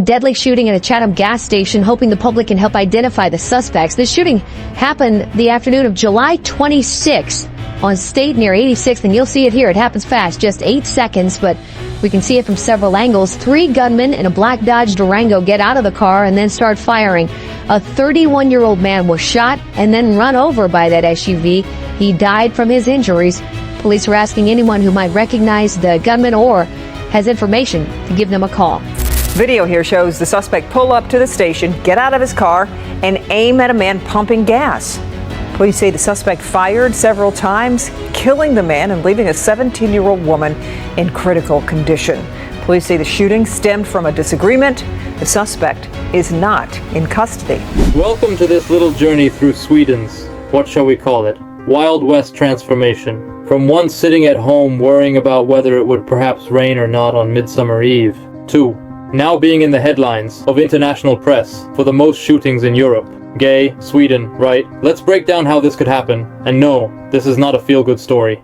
Deadly shooting at a Chatham gas station, hoping the public can help identify the suspects. This shooting happened the afternoon of July 26th on State near 86th, and you'll see it here. It happens fast, just 8 seconds, but we can see it from several angles. 3 gunmen in a black Dodge Durango get out of the car and then start firing. A 31-year-old man was shot and then run over by that SUV. He died from his injuries. Police are asking anyone who might recognize the gunman or has information to give them a call. Video here shows the suspect pull up to the station, get out of his car, and aim at a man pumping gas. Police say the suspect fired several times, killing the man and leaving a 17-year-old woman in critical condition. Police say the shooting stemmed from a disagreement. The suspect is not in custody. Welcome to this little journey through Sweden's, what shall we call it, Wild West transformation. From once sitting at home worrying about whether it would perhaps rain or not on Midsummer Eve, to now being in the headlines of international press for the most shootings in Europe. Gay, Sweden, right? Let's break down how this could happen. And no, this is not a feel-good story.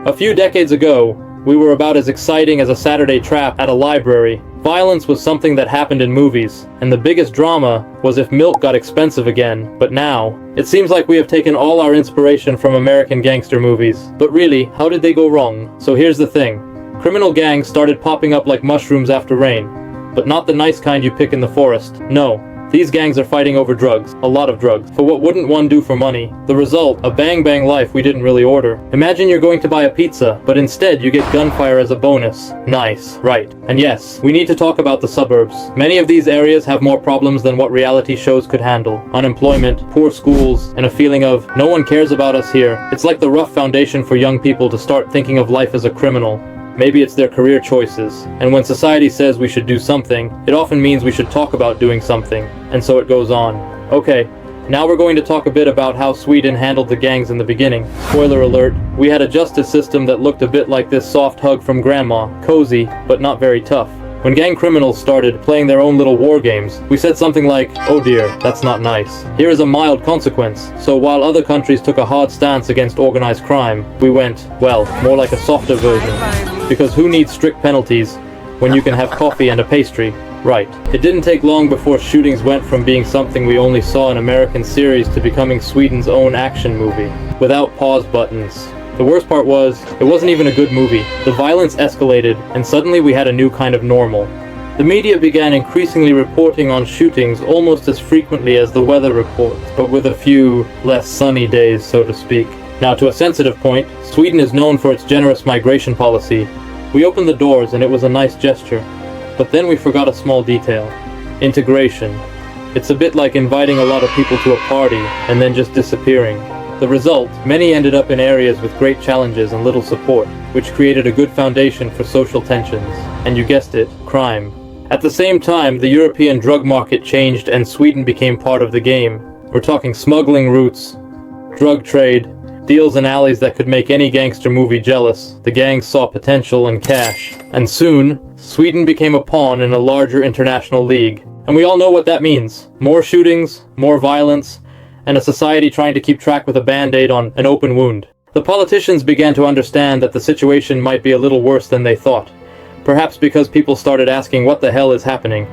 A few decades ago, we were about as exciting as a Saturday trap at a library. Violence was something that happened in movies, and the biggest drama was if milk got expensive again. But now, it seems like we have taken all our inspiration from American gangster movies. But really, how did they go wrong? So here's the thing. Criminal gangs started popping up like mushrooms after rain, but not the nice kind you pick in the forest. No, these gangs are fighting over drugs, a lot of drugs, for what wouldn't one do for money? The result, a bang-bang life we didn't really order. Imagine you're going to buy a pizza, but instead you get gunfire as a bonus. Nice, right. And yes, we need to talk about the suburbs. Many of these areas have more problems than what reality shows could handle. Unemployment, poor schools, and a feeling of, no one cares about us here. It's like the rough foundation for young people to start thinking of life as a criminal. Maybe it's their career choices, and when society says we should do something, it often means we should talk about doing something, and so it goes on. Okay, now we're going to talk a bit about how Sweden handled the gangs in the beginning. Spoiler alert, we had a justice system that looked a bit like this soft hug from grandma, cozy, but not very tough. When gang criminals started playing their own little war games, we said something like, oh dear, that's not nice. Here is a mild consequence. So while other countries took a hard stance against organized crime, we went, well, more like a softer version. Because who needs strict penalties when you can have coffee and a pastry? Right. It didn't take long before shootings went from being something we only saw in American series to becoming Sweden's own action movie, without pause buttons. The worst part was, it wasn't even a good movie. The violence escalated, and suddenly we had a new kind of normal. The media began increasingly reporting on shootings almost as frequently as the weather reports, but with a few less sunny days, so to speak. Now, to a sensitive point, Sweden is known for its generous migration policy. We opened the doors and it was a nice gesture. But then we forgot a small detail. Integration. It's a bit like inviting a lot of people to a party and then just disappearing. The result, many ended up in areas with great challenges and little support, which created a good foundation for social tensions. And you guessed it, crime. At the same time, the European drug market changed and Sweden became part of the game. We're talking smuggling routes, drug trade, deals and alleys that could make any gangster movie jealous. The gangs saw potential and cash. And soon, Sweden became a pawn in a larger international league. And we all know what that means. More shootings, more violence, and a society trying to keep track with a band-aid on an open wound. The politicians began to understand that the situation might be a little worse than they thought. Perhaps because people started asking what the hell is happening.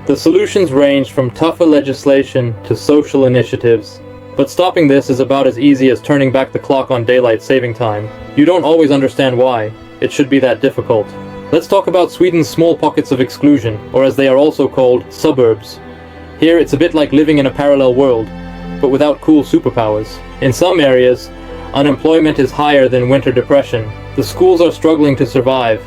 The solutions ranged from tougher legislation to social initiatives. But stopping this is about as easy as turning back the clock on daylight saving time. You don't always understand why. It should be that difficult. Let's talk about Sweden's small pockets of exclusion, or as they are also called, suburbs. Here it's a bit like living in a parallel world, but without cool superpowers. In some areas, unemployment is higher than winter depression. The schools are struggling to survive,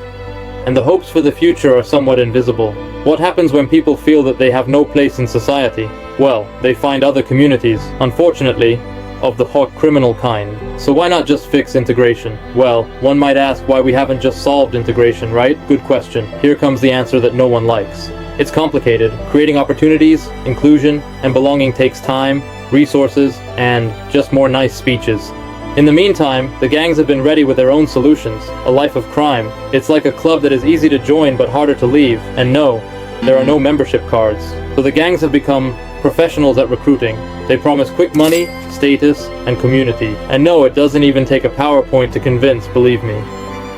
and the hopes for the future are somewhat invisible. What happens when people feel that they have no place in society? Well, they find other communities, unfortunately, of the hot criminal kind. So why not just fix integration? Well, one might ask why we haven't just solved integration, right? Good question. Here comes the answer that no one likes. It's complicated. Creating opportunities, inclusion, and belonging takes time, resources, and just more nice speeches. In the meantime, the gangs have been ready with their own solutions. A life of crime. It's like a club that is easy to join but harder to leave. And no, there are no membership cards. So the gangs have become professionals at recruiting. They promise quick money, status, and community. And no, it doesn't even take a PowerPoint to convince, believe me.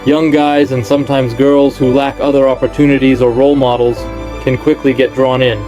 Young guys and sometimes girls who lack other opportunities or role models can quickly get drawn in.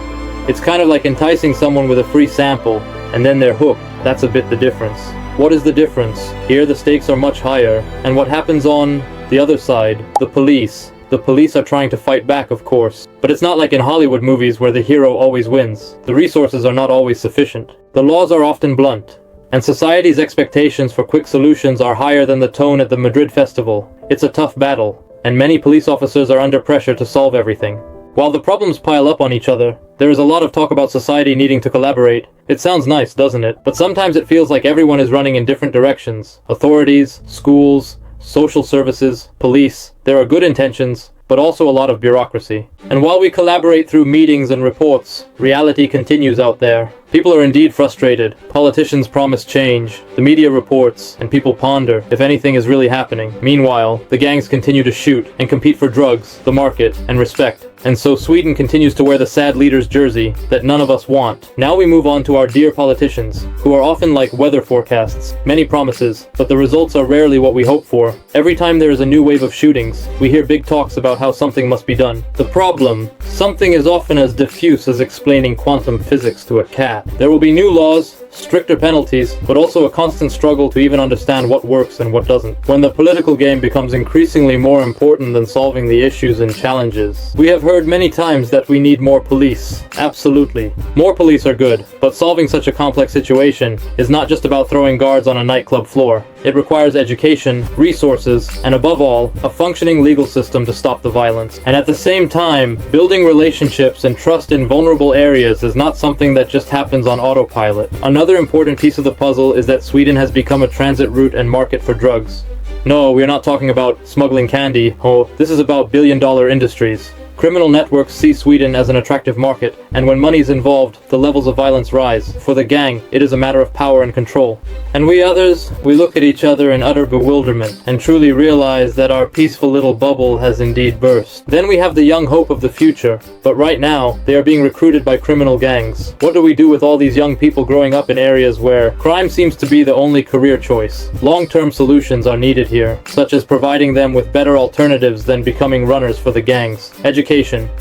It's kind of like enticing someone with a free sample, and then they're hooked. That's a bit the difference. What is the difference? Here the stakes are much higher, and what happens on the other side? The police. The police are trying to fight back, of course. But it's not like in Hollywood movies where the hero always wins. The resources are not always sufficient. The laws are often blunt. And society's expectations for quick solutions are higher than the tone at the Madrid festival. It's a tough battle, and many police officers are under pressure to solve everything. While the problems pile up on each other, there is a lot of talk about society needing to collaborate. It sounds nice, doesn't it? But sometimes it feels like everyone is running in different directions. Authorities, schools, social services, police. There are good intentions, but also a lot of bureaucracy. And while we collaborate through meetings and reports, reality continues out there. People are indeed frustrated. Politicians promise change. The media reports, and people ponder if anything is really happening. Meanwhile, the gangs continue to shoot and compete for drugs, the market, and respect. And so Sweden continues to wear the sad leader's jersey that none of us want. Now we move on to our dear politicians, who are often like weather forecasts. Many promises, but the results are rarely what we hope for. Every time there is a new wave of shootings, we hear big talks about how something must be done. The problem, something is often as diffuse as explaining quantum physics to a cat. There will be new laws, stricter penalties, but also a constant struggle to even understand what works and what doesn't. When the political game becomes increasingly more important than solving the issues and challenges. We have heard many times that we need more police. Absolutely. More police are good, but solving such a complex situation is not just about throwing guards on a nightclub floor. It requires education, resources, and above all, a functioning legal system to stop the violence. And at the same time, building relationships and trust in vulnerable areas is not something that just happens on autopilot. Another important piece of the puzzle is that Sweden has become a transit route and market for drugs. No, we're not talking about smuggling candy. Oh, this is about billion-dollar industries. Criminal networks see Sweden as an attractive market, and when money is involved, the levels of violence rise. For the gang, it is a matter of power and control. And we others, we look at each other in utter bewilderment, and truly realize that our peaceful little bubble has indeed burst. Then we have the young hope of the future, but right now, they are being recruited by criminal gangs. What do we do with all these young people growing up in areas where crime seems to be the only career choice? Long-term solutions are needed here, such as providing them with better alternatives than becoming runners for the gangs. Education,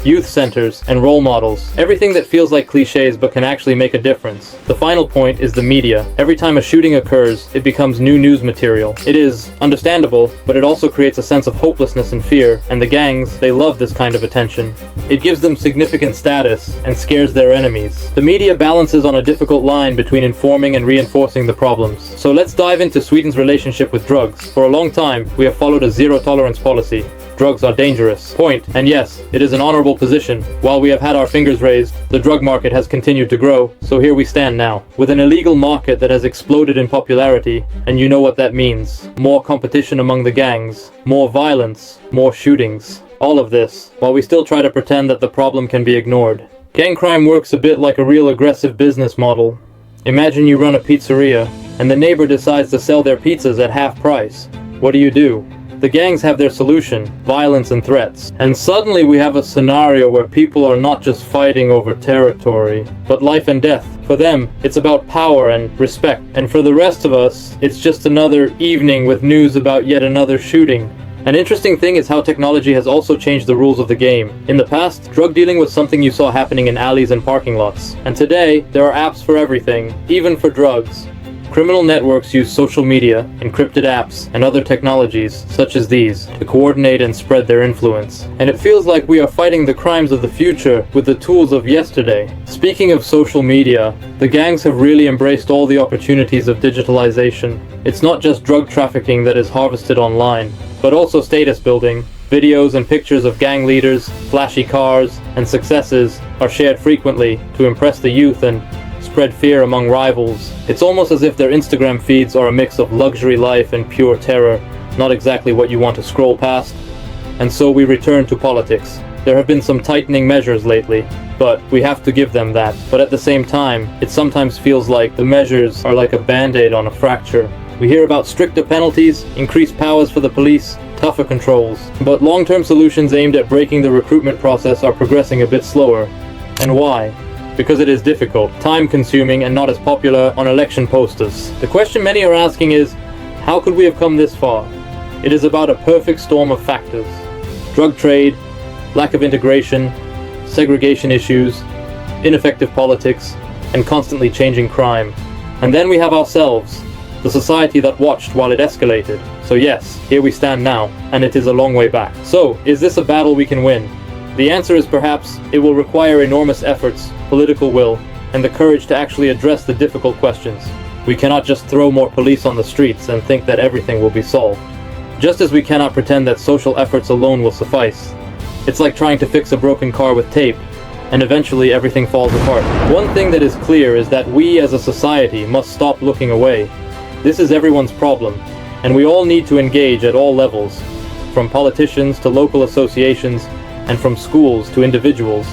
youth centers, and role models. Everything that feels like cliches but can actually make a difference. The final point is the media. Every time a shooting occurs, it becomes new news material. It is understandable, but it also creates a sense of hopelessness and fear, and the gangs, they love this kind of attention. It gives them significant status and scares their enemies. The media balances on a difficult line between informing and reinforcing the problems. So let's dive into Sweden's relationship with drugs. For a long time, we have followed a zero-tolerance policy. Drugs are dangerous. Point. And yes, it is an honorable position. While we have had our fingers raised, the drug market has continued to grow, so here we stand now, with an illegal market that has exploded in popularity, and you know what that means. More competition among the gangs, more violence, more shootings. All of this, while we still try to pretend that the problem can be ignored. Gang crime works a bit like a real aggressive business model. Imagine you run a pizzeria, and the neighbor decides to sell their pizzas at half price. What do? The gangs have their solution, violence and threats. And suddenly we have a scenario where people are not just fighting over territory, but life and death. For them, it's about power and respect. And for the rest of us, it's just another evening with news about yet another shooting. An interesting thing is how technology has also changed the rules of the game. In the past, drug dealing was something you saw happening in alleys and parking lots. And today, there are apps for everything, even for drugs. Criminal networks use social media, encrypted apps, and other technologies, such as these, to coordinate and spread their influence. And it feels like we are fighting the crimes of the future with the tools of yesterday. Speaking of social media, the gangs have really embraced all the opportunities of digitalization. It's not just drug trafficking that is harvested online, but also status building. Videos and pictures of gang leaders, flashy cars, and successes are shared frequently to impress the youth and spread fear among rivals. It's almost as if their Instagram feeds are a mix of luxury life and pure terror, not exactly what you want to scroll past. And so we return to politics. There have been some tightening measures lately, but we have to give them that. But at the same time, it sometimes feels like the measures are like a band-aid on a fracture. We hear about stricter penalties, increased powers for the police, tougher controls. But long-term solutions aimed at breaking the recruitment process are progressing a bit slower. And why? Because it is difficult, time-consuming, and not as popular on election posters. The question many are asking is, how could we have come this far? It is about a perfect storm of factors. Drug trade, lack of integration, segregation issues, ineffective politics, and constantly changing crime. And then we have ourselves, the society that watched while it escalated. So yes, here we stand now, and it is a long way back. So, is this a battle we can win? The answer is perhaps it will require enormous efforts, political will, and the courage to actually address the difficult questions. We cannot just throw more police on the streets and think that everything will be solved. Just as we cannot pretend that social efforts alone will suffice. It's like trying to fix a broken car with tape, and eventually everything falls apart. One thing that is clear is that we as a society must stop looking away. This is everyone's problem, and we all need to engage at all levels, from politicians to local associations, and from schools to individuals.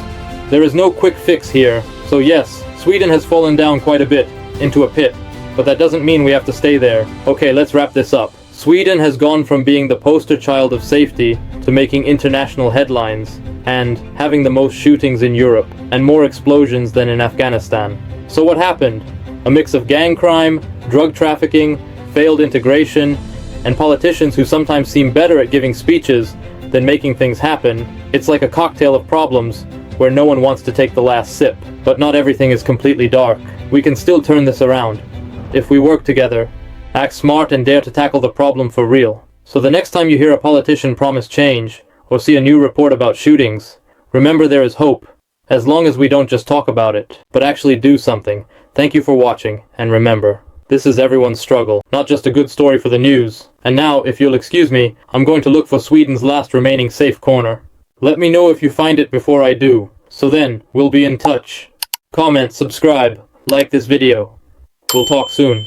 There is no quick fix here, so yes, Sweden has fallen down quite a bit, into a pit, but that doesn't mean we have to stay there. Okay, let's wrap this up. Sweden has gone from being the poster child of safety to making international headlines, and having the most shootings in Europe, and more explosions than in Afghanistan. So what happened? A mix of gang crime, drug trafficking, failed integration, and politicians who sometimes seem better at giving speeches than making things happen. It's like a cocktail of problems where no one wants to take the last sip. But not everything is completely dark. We can still turn this around, if we work together, act smart, and dare to tackle the problem for real. So the next time you hear a politician promise change, or see a new report about shootings, remember there is hope, as long as we don't just talk about it, but actually do something. Thank you for watching, and remember, this is everyone's struggle, not just a good story for the news. And now, if you'll excuse me, I'm going to look for Sweden's last remaining safe corner. Let me know if you find it before I do. So then, we'll be in touch. Comment, subscribe, like this video. We'll talk soon.